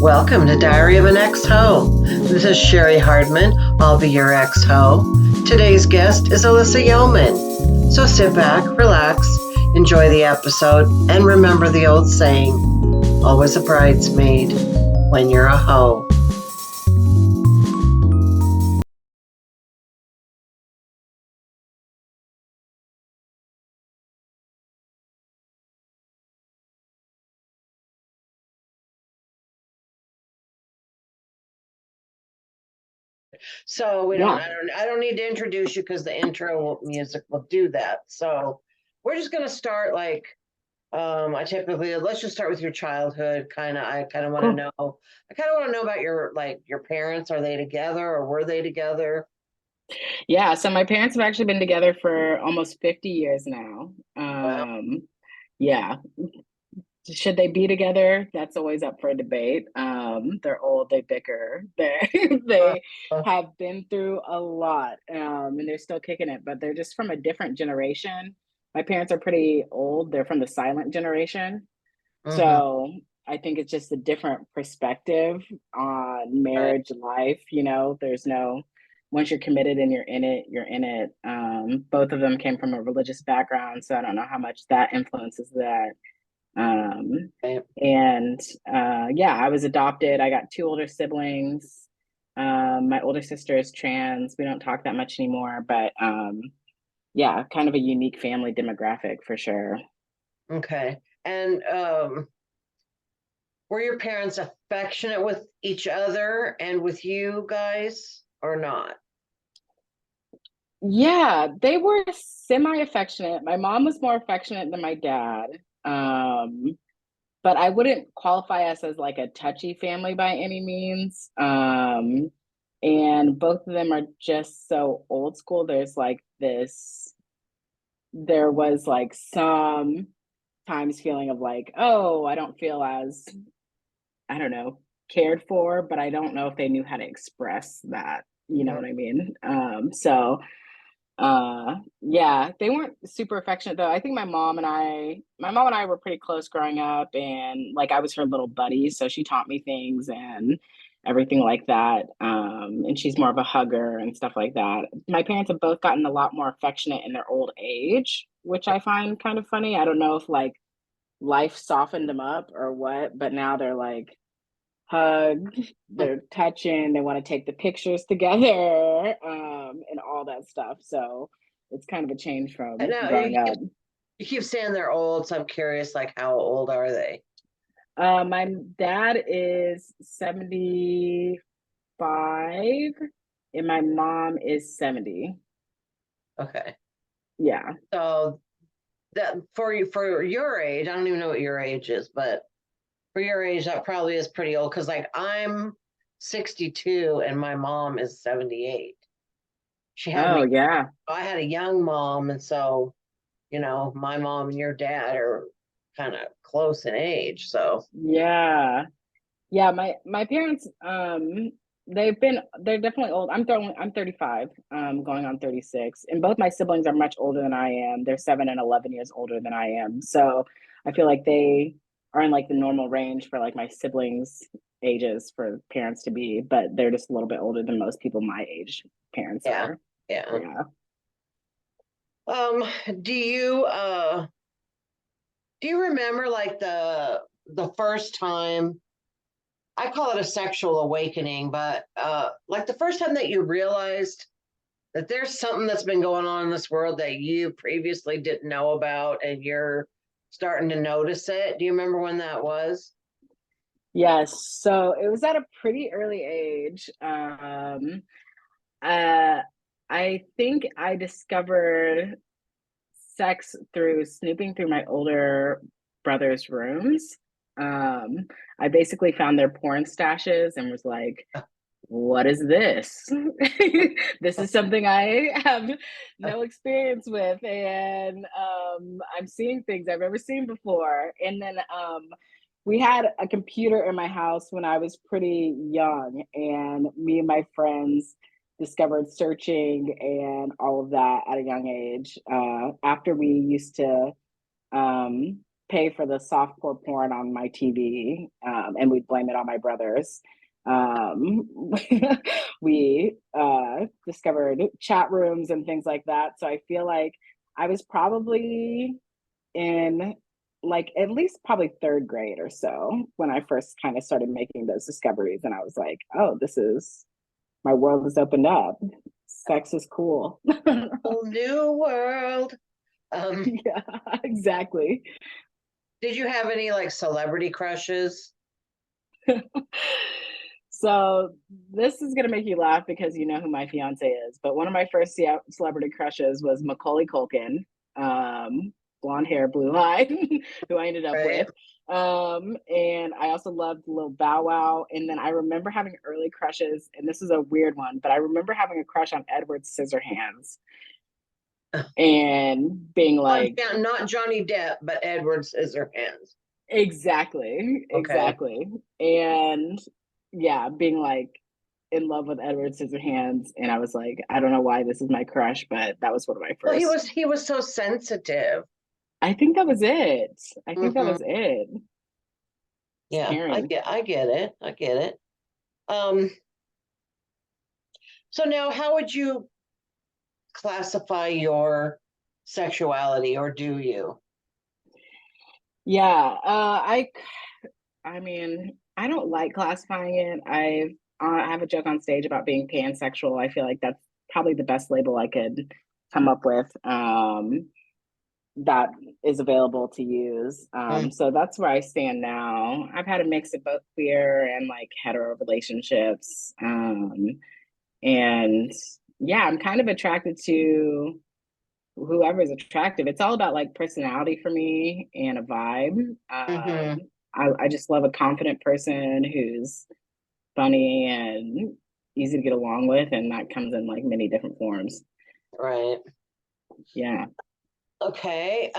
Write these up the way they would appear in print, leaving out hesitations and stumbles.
Welcome to Diary of an Ex-Ho. This is Cheri Hardman. I'll be your ex-ho. Today's guest is Alyssa Yeoman. So sit back, relax, enjoy the episode, and remember the old saying, always a bridesmaid when you're a hoe. So we don't, Yeah. I don't need to introduce you because the intro music will do that. So we're just gonna start like I typically let's just start with your childhood. I kind of want to Cool. know. I kind of want to know about your parents. Are they together or were they together? Yeah. So my parents have actually been together for almost 50 years now. Well, Yeah. Should they be together? That's always up for debate. They're old, they bicker, uh, they uh, have been through a lot, and they're still kicking it, but they're just from a different generation. My parents are pretty old, they're from the silent generation. mhm, So I think it's just a different perspective on right. marriage life. There's no, once you're committed and you're in it, you're in it. Both of them came from a religious background, so I don't know how much that influences that. Um, Right. and Yeah, I was adopted. I got two older siblings. My older sister is trans. We don't talk that much anymore, but yeah, kind of a unique family demographic for sure. Okay. And were your parents affectionate with each other and with you guys or not? Yeah, they were semi-affectionate. My mom was more affectionate than my dad. Um, but I wouldn't qualify us as like a touchy family by any means. And both of them are just so old school. There was like some times feeling of like, oh, I don't feel as, I don't know, cared for, but I don't know if they knew how to express that. You know Mhm. what I mean? Yeah, they weren't super affectionate though. I think my mom and I were pretty close growing up, and like I was her little buddy, so she taught me things and everything like that. And she's more of a hugger and stuff like that. My parents have both gotten a lot more affectionate in their old age, which I find kind of funny. I don't know if like life softened them up or what, but now they're like hug, they're touching, they want to take the pictures together, and all that stuff. So it's kind of a change And from now growing up. you keep saying they're old, so I'm curious, like how old are they? My dad is 75 and my mom is 70. Okay. Yeah. So that for your age, I don't even know what your age is, but for your age, that probably is pretty old because like I'm 62 and my mom is 78. She had Oh, me, yeah. I had a young mom, and so my mom and your dad are kind of close in age. So Yeah. Yeah, my parents, they're definitely old. I'm 35, going on 36, and both my siblings are much older than I am. They're 7 and 11 years older than I am. So I feel like they are in like the normal range for like my siblings' ages for parents to be, but they're just a little bit older than most people my age parents yeah, are. yeah. Yeah. Um, do you remember like the first time, I call it a sexual awakening, but like the first time that you realized that there's something that's been going on in this world that you previously didn't know about and you're starting to notice it? Do you remember when that was? Yes. So it was at a pretty early age. Uh, I think I discovered sex through snooping through my older brother's rooms. Um, I basically found their porn stashes and was like, what is this? This is something I have no experience with. And I'm seeing things I've never seen before. And then we had a computer in my house when I was pretty young, and me and my friends discovered searching and all of that at a young age. After we used to um, pay for the softcore porn on my TV, and we'd blame it on my brothers. Um, we discovered chat rooms and things like that. So I feel like I was probably in like at least probably third grade or so when I first kind of started making those discoveries. And I was like, oh, this is my world has opened up. Sex is cool. Whole new world. Yeah, exactly. Did you have any like celebrity crushes? So this is gonna make you laugh because you know who my fiance is. But one of my first celebrity crushes was Macaulay Culkin, blonde hair, blue eye, who I ended up Right. with. And I also loved Lil Bow Wow. And then I remember having early crushes, and this is a weird one, but I remember having a crush on Edward Scissorhands and being like, Not Johnny Depp, but Edward Scissorhands. exactly, Okay. exactly. And yeah, being like in love with Edward Scissorhands. And I was like, I don't know why this is my crush, but that was one of my Well, first. he was so sensitive. I think that was it. I think that Hmm. was it. It's Yeah, caring. I get it. I get it. Um, so now how would you classify your sexuality, or do you? Yeah. I mean, I don't like classifying it. I have a joke on stage about being pansexual. I feel like that's probably the best label I could come up with. That is available to use. Mm. So that's where I stand now. I've had a mix of both queer and like hetero relationships. And yeah, I'm kind of attracted to whoever's attractive. It's all about like personality for me and a vibe. Hmm. I just love a confident person who's funny and easy to get along with, and that comes in like many different forms. Right. Yeah. Okay.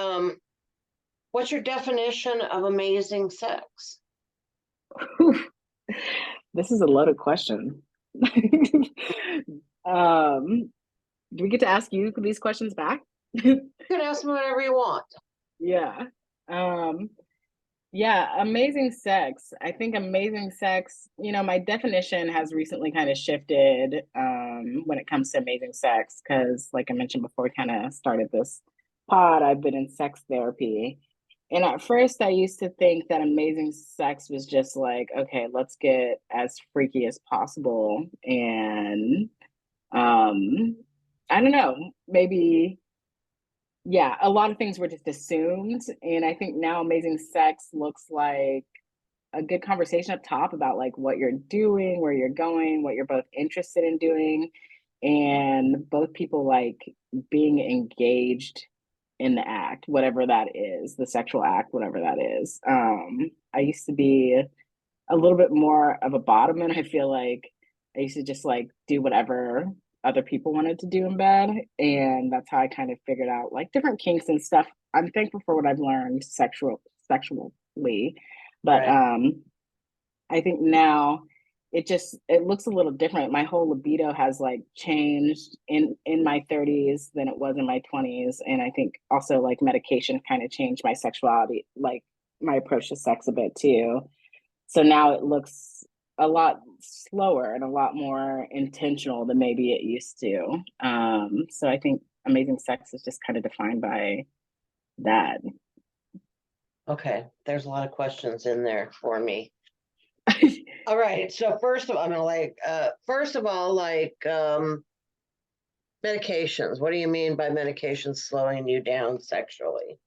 What's your definition of amazing sex? This is a loaded question. Do we get to ask you these questions back? You can ask me whatever you want. Yeah. Um, yeah, amazing sex. I think amazing sex, you know, my definition has recently kind of shifted when it comes to amazing sex, because like I mentioned before we kind of started this pod, I've been in sex therapy. And at first I used to think that amazing sex was just like, okay, let's get as freaky as possible. And um, I don't know, maybe yeah, a lot of things were just assumed. And I think now amazing sex looks like a good conversation up top about like what you're doing, where you're going, what you're both interested in doing, and both people like being engaged in the act, whatever that is, the sexual act, whatever that is. I used to be a little bit more of a bottom, and I feel like I used to just like do whatever other people wanted to do in bed, and that's how I kind of figured out like different kinks and stuff. I'm thankful for what I've learned sexually, but Right. I think now it looks a little different. My whole libido has like changed in my 30s than it was in my 20s, and I think also like medication kind of changed my sexuality, like my approach to sex a bit too. So now it looks a lot slower and a lot more intentional than maybe it used to. So I think amazing sex is just kind of defined by that. Okay. There's a lot of questions in there for me. All right. So first of all, I'm gonna first of all, medications. What do you mean by medications slowing you down sexually?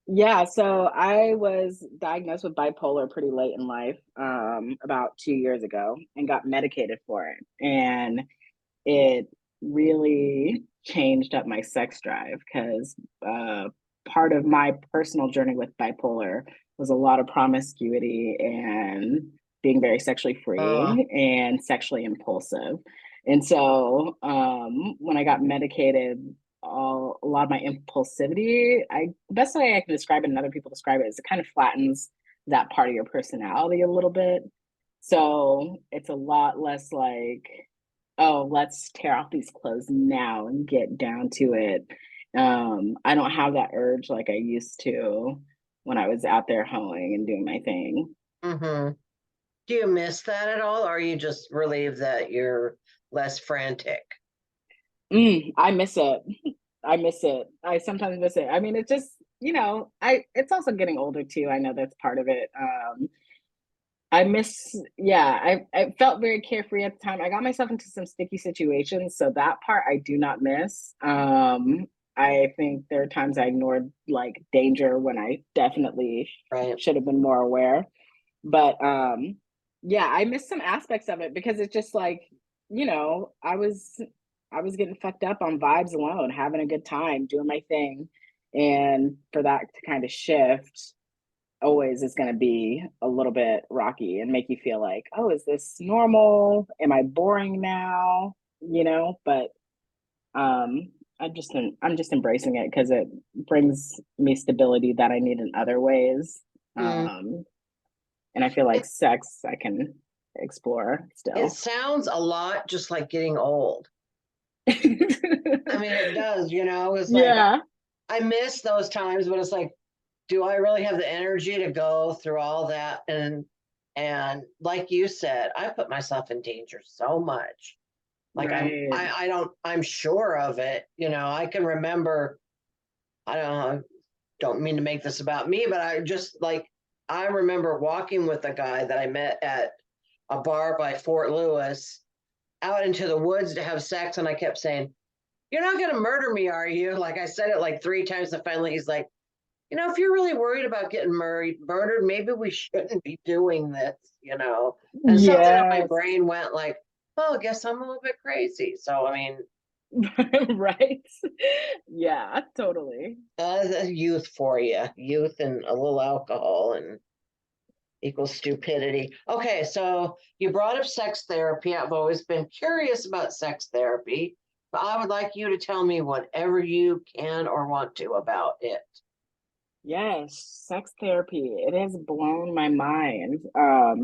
Yeah, so I was diagnosed with bipolar pretty late in life, about 2 years ago, and got medicated for it. And it really changed up my sex drive because part of my personal journey with bipolar was a lot of promiscuity and being very sexually Uh, free and sexually impulsive. And so when I got medicated, a lot of my impulsivity, the best way I can describe it and other people describe it is it kind of flattens that part of your personality a little bit. So it's a lot less like, oh, let's tear off these clothes now and get down to it. I don't have that urge like I used to. when I was out there hoeing and doing my thing. Mm-hmm. Do you miss that at all? Or are you just relieved that you're less frantic? I miss it. I miss it. I sometimes miss it. I mean, it just, it's also getting older too. I know that's part of it. I miss, yeah, I felt very carefree at the time. I got myself into some sticky situations, so that part I do not miss. I think there are times I ignored like danger when I definitely Right. should have been more aware. But yeah, I miss some aspects of it because it's just like, I was getting fucked up on vibes alone, having a good time, doing my thing. And for that to kind of shift always is going to be a little bit rocky and make you feel like, oh, is this normal? Am I boring now? But um I'm just embracing it because it brings me stability that I need in other ways. Mm. Um and I feel like It, sex I can explore it still. sounds a lot just like getting old. I mean, it does, it's like Yeah. I miss those times, but it's like, do I really have the energy to go through all that? And like you said, I put myself in danger so much. Like Right. I don't, I'm sure of it. I can remember, I don't mean to make this about me, but I remember walking with a guy that I met at a bar by Fort Lewis out into the woods to have sex. And I kept saying, "You're not going to murder me, are you?" Like I said it like 3 times. And finally he's like, if you're really worried about getting murdered, maybe we shouldn't be doing this. And something in my Yes. brain went like, oh, I guess I'm a little bit crazy. So, I mean, Right. Yeah, totally. the youth for you, youth and a little alcohol and equals stupidity. Okay, so you brought up sex therapy. I've always been curious about sex therapy, but I would like you to tell me whatever you can or want to about it. Yes, sex therapy. It has blown my mind.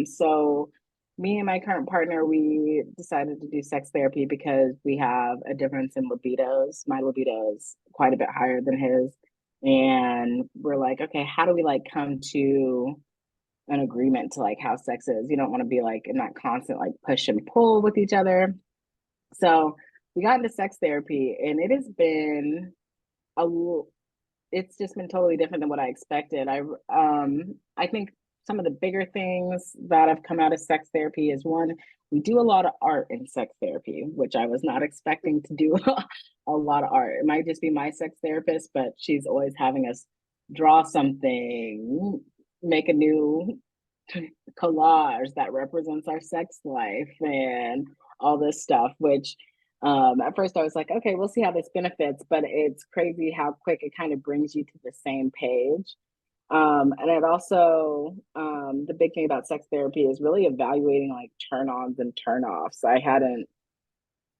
So me and my current partner, we decided to do sex therapy because we have a difference in libidos. My libido is quite a bit higher than his. And we're like, okay, how do we like come to an agreement to like how sex is? You don't want to be like in that constant like push and pull with each other. So we got into sex therapy and a it's just been totally different than what I expected. I think some of the bigger things that have come out of sex therapy is one, we do a lot of art in sex therapy, which I was not expecting to do a lot of art. It might just be my sex therapist, but she's always having us draw something, make a new collage that represents our sex life and all this stuff, which at first I was like, okay, we'll see how this benefits, but it's crazy how quick it kind of brings you to the same page. And it also, the big thing about sex therapy is really evaluating like turn ons and turn offs. I hadn't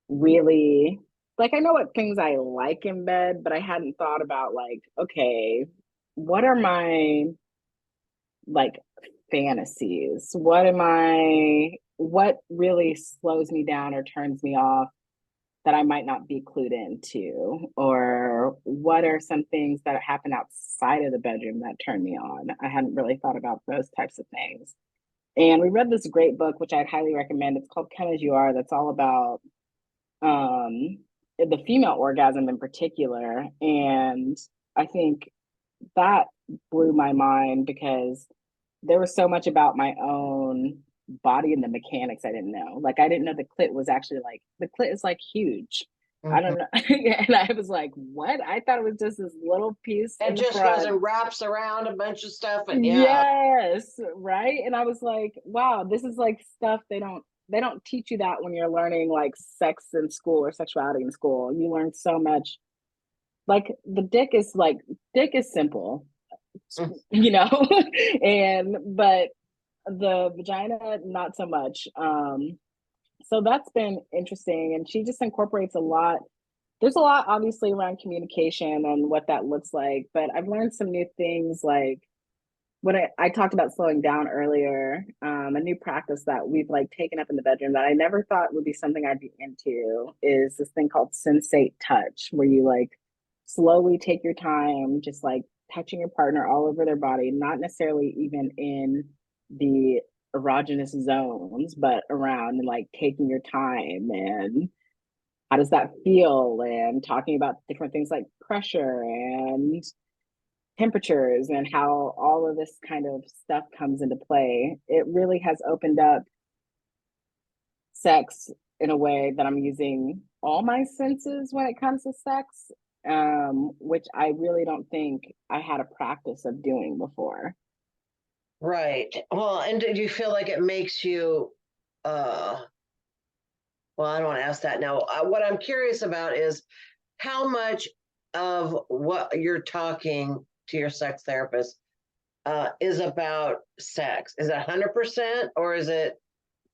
really, like, I know what things I like in bed, but I hadn't thought about, like, okay, what are my like fantasies? What really slows me down or turns me off that I might not be clued into? Or what are some things that happen outside of the bedroom that turn me on? I hadn't really thought about those types of things. And we read this great book, which I'd highly recommend. It's called Come As You Are, that's all about the female orgasm in particular. And I think that blew my mind because there was so much about my own body and the mechanics I didn't know. Like I didn't know the clit was actually like the clit is like huge. I Mhm. don't know. And I was like, what? I thought it was just this little piece It in the just goes front. and wraps around a bunch of stuff, and yeah. Yes, right. And I was like, wow, this is like stuff they don't teach you that when you're learning like sex in school or sexuality in school. You learn so much. Like the dick is simple, Mm. you know, and but the vagina not so much. So that's been interesting, and she just incorporates a lot. There's a lot obviously around communication and what that looks like, but I've learned some new things like when I talked about slowing down earlier. A new practice that we've like taken up in the bedroom that I never thought would be something I'd be into is this thing called sensate touch, where you like slowly take your time, just like touching your partner all over their body, not necessarily even in the erogenous zones, but around and like taking your time and how does that feel, and talking about different things like pressure and temperatures and how all of this kind of stuff comes into play. It really has opened up sex in a way that I'm using all my senses when it comes to sex, which I really don't think I had a practice of doing before. Right. Well, and do you feel like it makes you, uh, well, I don't want to ask that now. What I'm curious about is how much of what you're talking to your sex therapist is about sex. Is it 100% or is it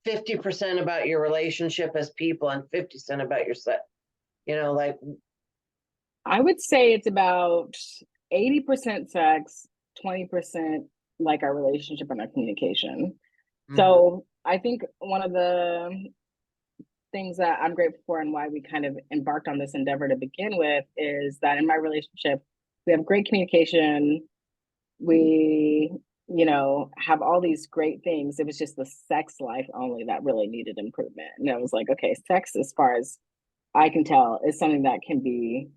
50% about your relationship as people and 50% about your sex? You know, like, I would say it's about 80% sex, 20% like our relationship and our communication. mhm, So I think one of the things that I'm grateful for and why we kind of embarked on this endeavor to begin with is that in my relationship, we have great communication. We, have all these great things. It was just the sex life only that really needed improvement. And I was like, okay, sex, as far as I can tell, is something that can be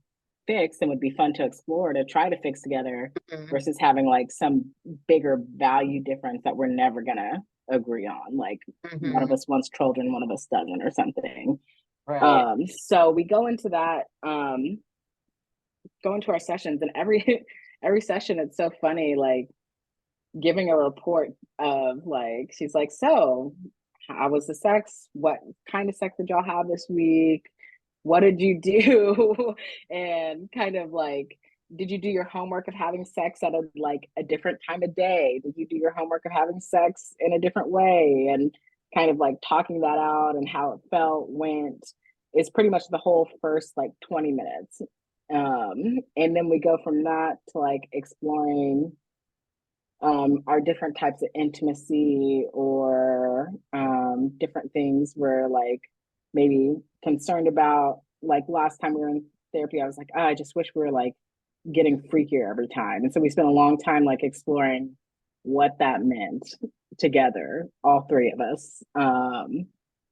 fixed and would be fun to explore to try to fix together mhm, versus having like some bigger value difference that we're never gonna agree on. Like one of mhm, us wants children, one of us doesn't, or something. right. So we go into that, go into our sessions, and every every session, it's so funny, like giving a report of like, she's like, so how was the sex? What kind of sex did y'all have this week? What did you do? And kind of like, did you do your homework of having sex at a different time of day? Did you do your homework of having sex in a different way? And kind of like talking that out and how it felt, went, is pretty much the whole first like 20 minutes. And then we go from that to like exploring are different types of intimacy, or different things we're like maybe concerned about. Like last time we were in therapy, I was like, oh, I just wish we were like getting freakier every time. And so we spent a long time like exploring what that meant together, all three of us.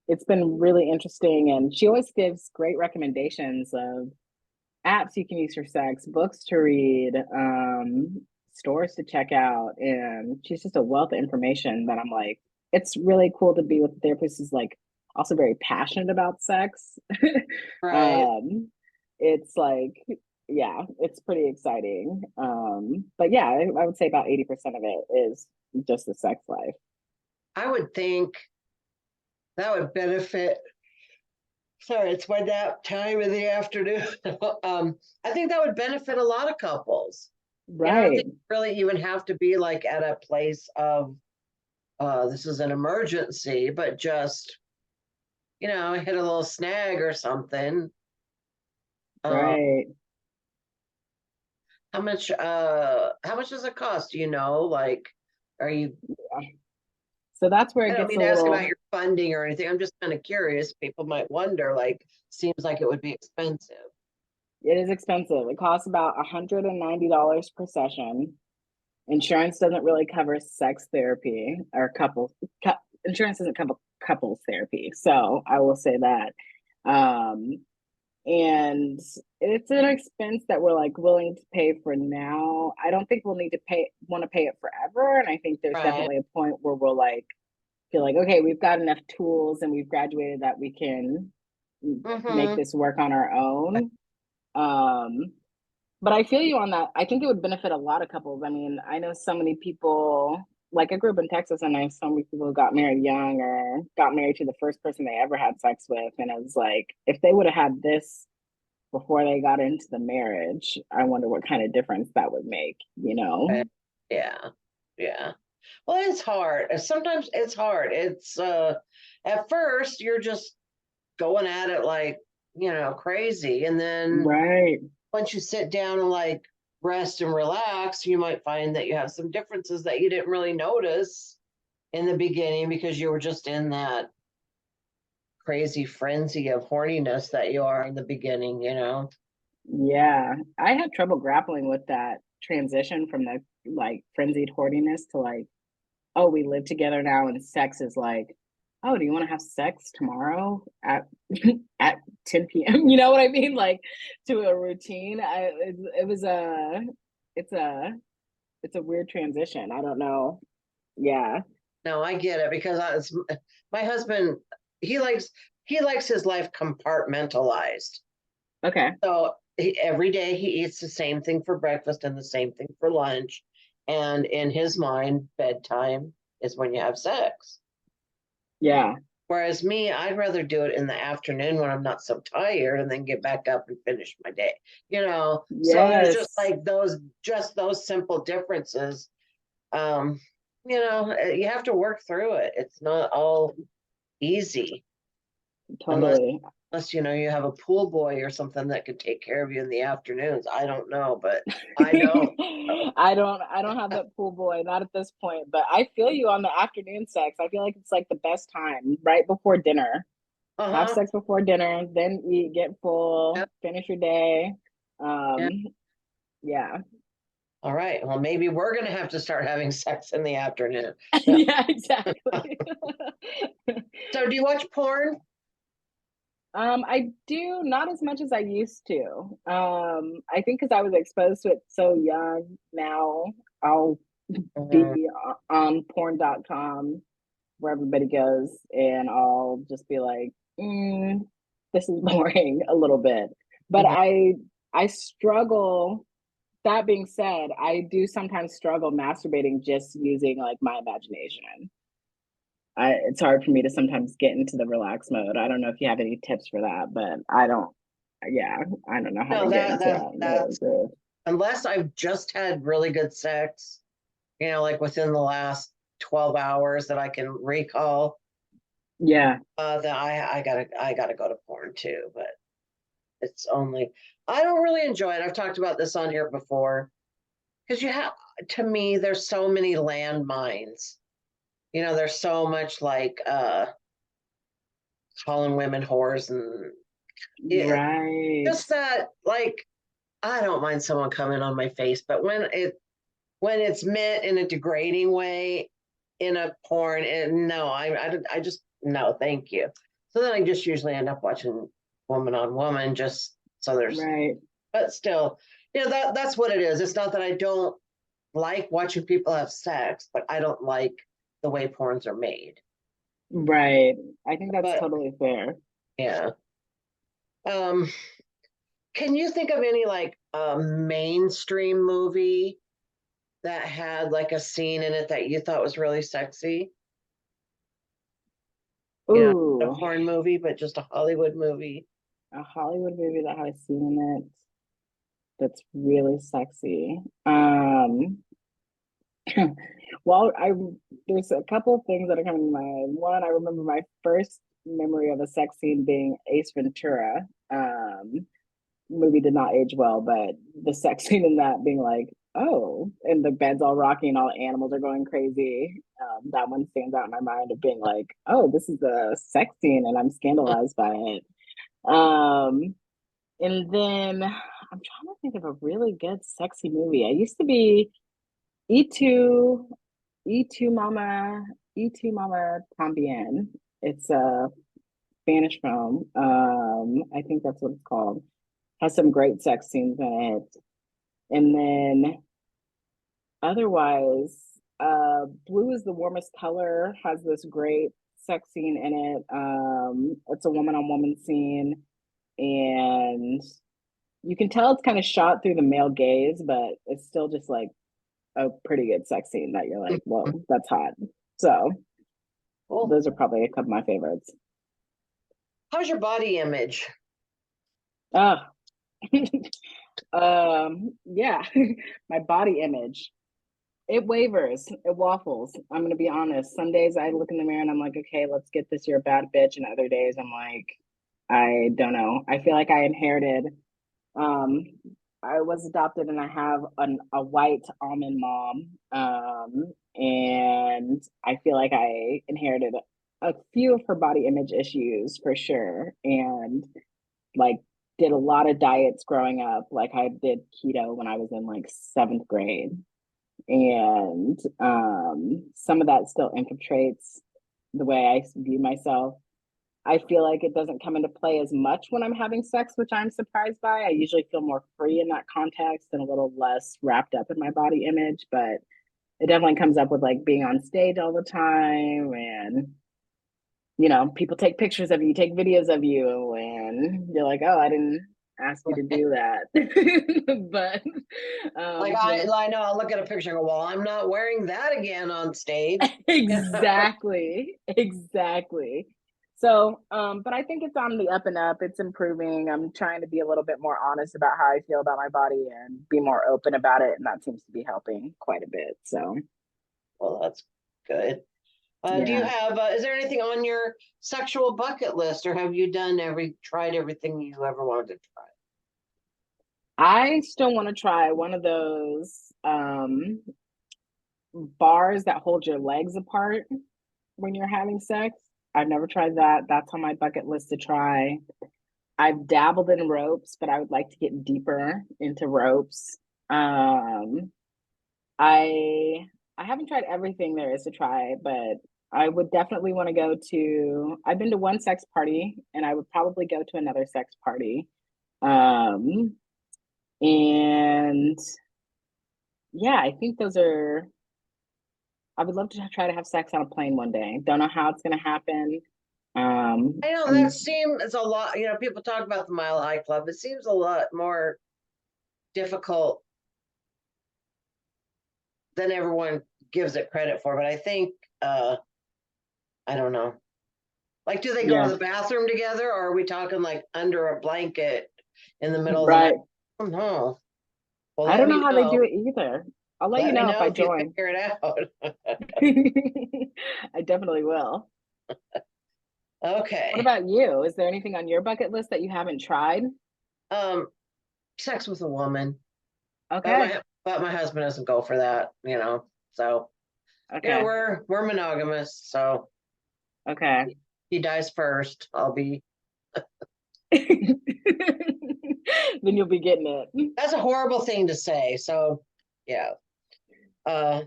It's been really interesting. And she always gives great recommendations of apps you can use for sex, books to read, stores to check out, and she's just a wealth of information that I'm like, it's really cool to be with a therapist who's like also very passionate about sex. Right. um, it's like, yeah, it's pretty exciting. But yeah, I would say about 80% of it is just the sex life. I would think that would benefit. Sorry, it's my nap time in the afternoon. I think that would benefit a lot of couples. You know, I don't Right, think you really even have to be like at a place of this is an emergency, but just, hit a little snag or something. Um, right. how much does it cost? Do you know? Like, are you Yeah. So that's where I it don't gets mean a to ask about little. your funding or anything. I'm just kind of curious. People might wonder, like, seems like it would be expensive. It is expensive. It costs about $190 per session. Insurance doesn't really cover sex therapy or insurance doesn't cover couples therapy. So I will say that. Um, and it's an expense that we're like willing to pay for now. I don't think we'll need to want to pay it forever. And I think there's Right. definitely a point where we'll like feel like, okay, we've got enough tools and we've graduated that we can make Mm-hmm. this work on our own. Um, but I feel you on that. I think it would benefit a lot of couples. I mean, I know so many people, like I grew up in Texas and I know so many people who got married young or got married to the first person they ever had sex with. And it was like, if they would have had this before they got into the marriage, I wonder what kind of difference that would make, you know? Right. Yeah. Yeah. Well, it's hard. Sometimes it's hard. It's at first you're just going at it like, crazy. And then Right. once you sit down and like rest and relax, you might find that you have some differences that you didn't really notice in the beginning because you were just in that crazy frenzy of horniness that you are in the beginning. Yeah. I had trouble grappling with that transition from the like frenzied horniness to like, oh, we live together now, and sex is like, oh, do you want to have sex tomorrow at at 10 p.m.? You know what I mean? Like to a routine. It was a it's a it's a weird transition. I don't know. Yeah. No, I get it because my husband, he likes he likes his life compartmentalized. Okay. So every day he eats the same thing for breakfast and the same thing for lunch. And in his mind, bedtime is when you have sex. Yeah. Whereas me, I'd rather do it in the afternoon when I'm not so tired and then get back up and finish my day. So there's just Yes. like those simple differences. Um, you have to work through it. It's not all easy unless Totally. you have a pool boy or something that could take care of you in the afternoons. I don't know, but I don't. I don't have that pool boy, not at this point, but I feel you on the afternoon sex. I feel like it's like the best time, right before dinner. Have Uh-huh. sex before dinner, then eat, get full, Yep. finish your day. Yeah. Yeah. All right. Well, maybe we're gonna have to start having sex in the afternoon. Yeah. Yeah, exactly. So do you watch porn? I do not as much as I used to. I think because I was exposed to it so young. Now I'll Mhm. be on porn.com where everybody goes, and I'll just be like, this is boring a little bit. But Mhm. I struggle. That being said, I do sometimes struggle masturbating just using like my imagination. It's hard for me to sometimes get into the relax mode. I don't know if you have any tips for that, but I don't. Yeah, I don't know how to No, get that into that that that's groove. unless I've just had really good sex, like within the last 12 hours that I can recall, Yeah. that I gotta go to porn too. But it's only I don't really enjoy it. I've talked about this on here before because to me there's so many landmines. There's so much like calling women whores and it, Right. just that like I don't mind someone coming on my face, but when it's meant in a degrading way in a porn, and no, I just no, thank you. So then I just usually end up watching woman on woman, just so there's, Right. but still, that's what it is. It's not that I don't like watching people have sex, but I don't like the way porns are made. Right. I think that's But totally fair. yeah, um, can you think of any like a mainstream movie that had like a scene in it that you thought was really sexy? A Ooh, porn movie, but just a Hollywood movie. a Hollywood movie that has a scene in it that's really sexy. Well, I there's a couple of things that are coming to mind. One, I remember my first memory of a sex scene being Ace Ventura. Movie did not age well, but the sex scene in that being like, oh, and the bed's all rocking, and all the animals are going crazy. That one stands out in my mind of being like, oh, this is a sex scene, and I'm scandalized by it. Um, and then I'm trying to think of a really good sexy movie. I used to be E2, E2 Mama, E2 Mama Tambien. It's a Spanish film. I think that's what it's called. Has some great sex scenes in it. And then otherwise, Blue is the Warmest Color has this great sex scene in it. It's a woman on woman scene, and you can tell it's kind of shot through the male gaze, but it's still just like a pretty good sex scene that you're like, whoa, that's hot. So Cool. those are probably a couple of my favorites. How's your body image? Oh, yeah, my body image. It wavers, it waffles. I'm gonna be honest. Some days I look in the mirror and I'm like, okay, let's get this. You're a bad bitch. And other days I'm like, I don't know. I feel like I inherited. Um, I was adopted and I have a white almond mom. And I feel like I inherited a few of her body image issues for sure. And like did a lot of diets growing up. Like I did keto when I was in like seventh grade. And some of that still infiltrates the way I view myself. I feel like it doesn't come into play as much when I'm having sex, which I'm surprised by. I usually feel more free in that context and a little less wrapped up in my body image, but it definitely comes up with like being on stage all the time and people take pictures of you, take videos of you, and you're like, oh, I didn't ask you to do that. But Like I know I'll look at a picture and go, well, I'm not wearing that again on stage. exactly, exactly. So, but I think it's on the up and up. It's improving. I'm trying to be a little bit more honest about how I feel about my body and be more open about it, and that seems to be helping quite a bit. So, Well, that's good. Do you yeah. have, is there anything on your sexual bucket list, or have you tried everything you ever wanted to try? I still want to try one of those bars that hold your legs apart when you're having sex. I've never tried that. That's on my bucket list to try. I've dabbled in ropes, but I would like to get deeper into ropes. Um, I I haven't tried everything there is to try, but I would definitely want to go to. I've been to one sex party, and I would probably go to another sex party. Um, and yeah, I think those are. I would love to try to have sex on a plane one day. Don't know how it's going to happen. I know that I'm seems a lot, people talk about the Mile High Club. It seems a lot more difficult than everyone gives it credit for, but I think, I don't know. Like, do they go to yeah, the bathroom together, or are we talking like under a blanket in the middle of the night? right. I don't know. Well, I don't know how they do it either. I'll let you Let me know if know I if you join. figure it out. I definitely will. What Okay. about you? Is there anything on your bucket list that you haven't tried? Um, Sex with a woman, but Okay. my husband doesn't go for that, So, Okay. we're monogamous, so Okay. he dies first. I'll be. Then you'll be getting it. That's a horrible thing to say. So, yeah. Uh,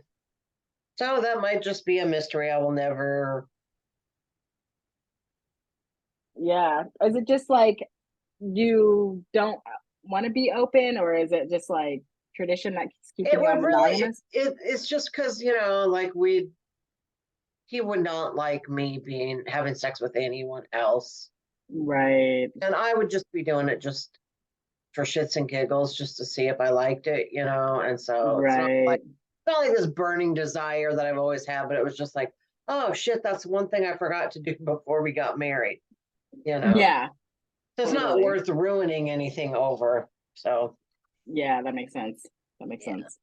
so that might just be a mystery. I will never. Yeah. Is it just like you don't want to be open, or is it just like tradition that keeps It keeping you would on really. monogamous? It's just because like he would not like me being having sex with anyone else, Right. and I would just be doing it just for shits and giggles, just to see if I liked it, And so Right. it's not like this burning desire that I've always had, but it was just like, oh shit, that's one thing I forgot to do before we got married, Yeah, So it's not totally. worth ruining anything over. So Yeah, that makes sense. That makes yeah. sense.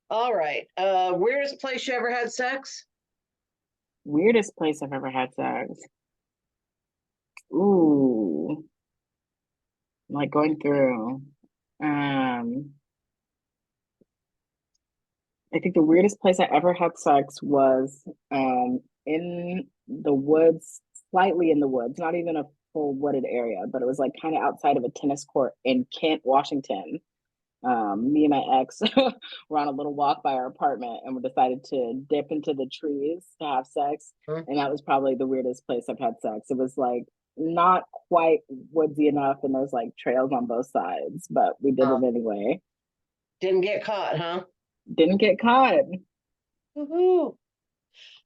All right. Weirdest place you ever had sex? Weirdest place I've ever had sex. Ooh, like going through. Um, I think the weirdest place I ever had sex was in the woods, slightly in the woods, not even a full wooded area, but it was like kind of outside of a tennis court in Kent, Washington. Me and my ex were on a little walk by our apartment and we decided to dip into the trees to have sex. Hmm? And that was probably the weirdest place I've had sex. It was like not quite woodsy enough and there's like trails on both sides, but we did Uh, it anyway. didn't get caught, huh? Didn't get caught. Woohoo.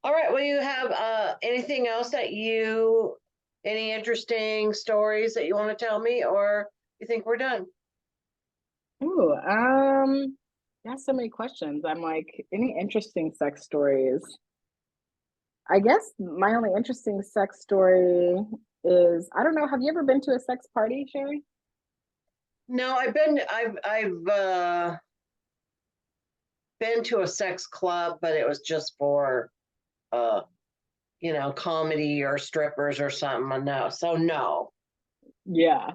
All right. Well, you have anything else any interesting stories that you want to tell me, or you think we're done? Ooh, that's so many questions. I'm like, any interesting sex stories? I guess my only interesting sex story is I don't know. Have you ever been to a sex party, Cheri? No, I've been to a sex club, but it was just for uh, comedy or strippers or something. No, so no. Yeah.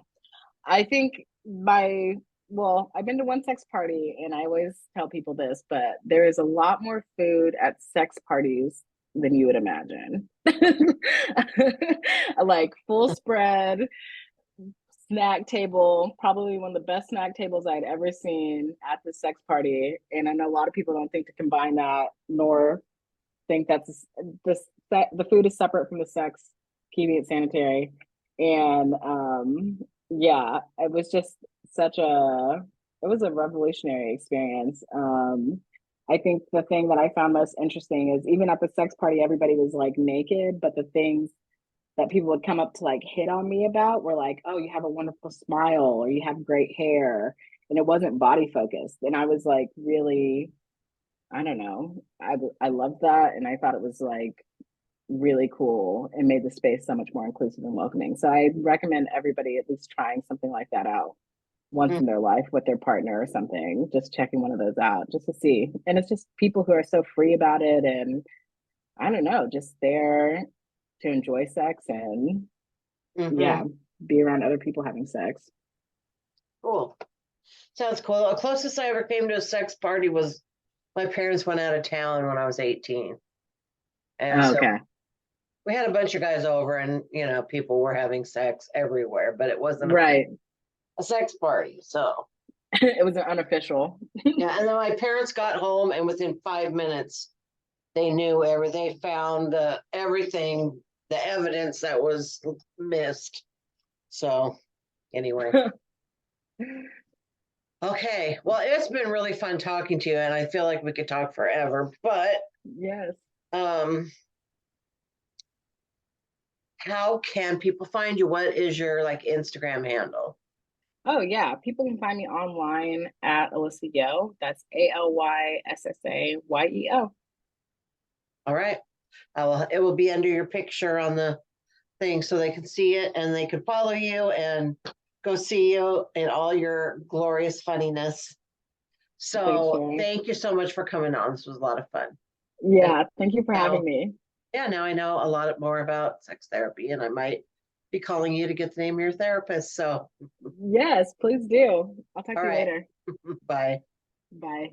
I think I've been to one sex party and I always tell people this, but there is a lot more food at sex parties than you would imagine. Like full spread, snack table, probably one of the best snack tables I'd ever seen at the sex party. And I know a lot of people don't think to combine that, nor think that's the food is separate from the sex, keeping it sanitary. And yeah, it was just such a it was a revolutionary experience. I think the thing that I found most interesting is even at the sex party, everybody was like naked, but the things that people would come up to like hit on me about were like, oh, you have a wonderful smile or you have great hair. And it wasn't body focused. And I was like, really, I don't know. I loved that. And I thought it was like really cool and made the space so much more inclusive and welcoming. So I recommend everybody at least trying something like that out once in their life with their partner or something, just checking one of those out just to see. And it's just people who are so free about it and I don't know, just there to enjoy sex and yeah, be around other people having sex. Cool. Sounds cool. The closest I ever came to a sex party was my parents went out of town when I was 18. And so Okay. we had a bunch of guys over and, people were having sex everywhere, but it wasn't Right. a sex party. So It was an unofficial. yeah. And then my parents got home and within 5 minutes, they knew they found everything, the evidence that was missed. So anyway. Okay. Well, it's been really fun talking to you, and I feel like we could talk forever, but Yes. How can people find you? What is your Instagram handle? Oh yeah. People can find me online at Alyssa Yo. That's ALYSSAYEO. All right. It will be under your picture on the thing so they can see it and they can follow you and go see you in all your glorious funniness. So thank you so much for coming on. This was a lot of fun. Yeah, thank you for having me. Yeah, now I know a lot more about sex therapy and I might be calling you to get the name of your therapist. So yes, please do. I'll talk to you later. Bye. Bye.